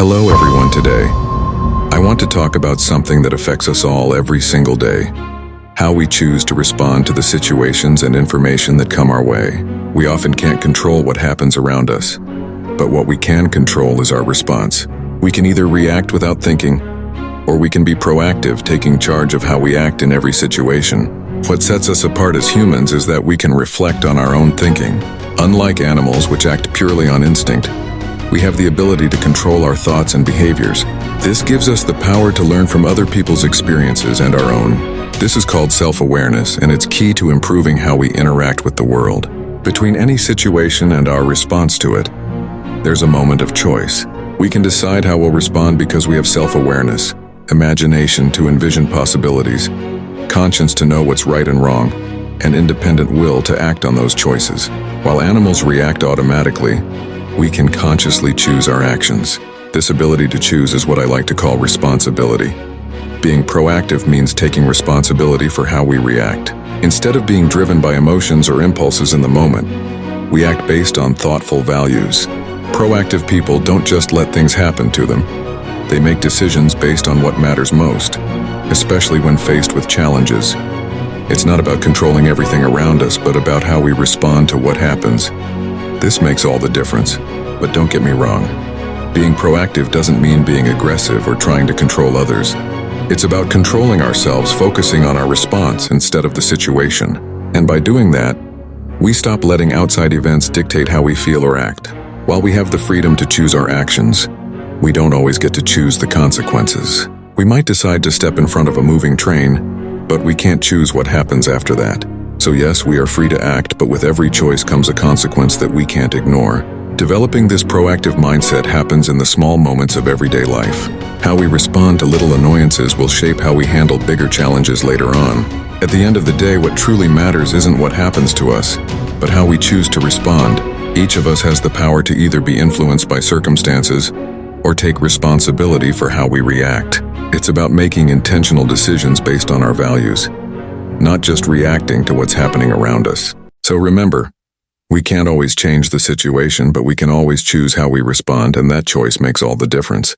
Hello everyone. Today, I want to talk about something that affects us all every single day. How we choose to respond to the situations and information that come our way. We often can't control what happens around us, but what we can control is our response. We can either react without thinking, or we can be proactive, taking charge of how we act in every situation. What sets us apart as humans is that we can reflect on our own thinking. Unlike animals, which act purely on instinct, we have the ability to control our thoughts and behaviors. This gives us the power to learn from other people's experiences and our own. This is called self-awareness, and it's key to improving how we interact with the world. Between any situation and our response to it, there's a moment of choice. We can decide how we'll respond because we have self-awareness, imagination to envision possibilities, conscience to know what's right and wrong, and independent will to act on those choices. While animals react automatically, we can consciously choose our actions. This ability to choose is what I like to call responsibility. Being proactive means taking responsibility for how we react. Instead of being driven by emotions or impulses in the moment, we act based on thoughtful values. Proactive people don't just let things happen to them. They make decisions based on what matters most, especially when faced with challenges. It's not about controlling everything around us, but about how we respond to what happens. This makes all the difference, but don't get me wrong. Being proactive doesn't mean being aggressive or trying to control others. It's about controlling ourselves, focusing on our response instead of the situation. And by doing that, we stop letting outside events dictate how we feel or act. While we have the freedom to choose our actions, we don't always get to choose the consequences. We might decide to step in front of a moving train, but we can't choose what happens after that. So yes, we are free to act, but with every choice comes a consequence that we can't ignore. Developing this proactive mindset happens in the small moments of everyday life. How we respond to little annoyances will shape how we handle bigger challenges later on. At the end of the day, what truly matters isn't what happens to us, but how we choose to respond. Each of us has the power to either be influenced by circumstances or take responsibility for how we react. It's about making intentional decisions based on our values, not just reacting to what's happening around us. So remember, we can't always change the situation, but we can always choose how we respond, and that choice makes all the difference.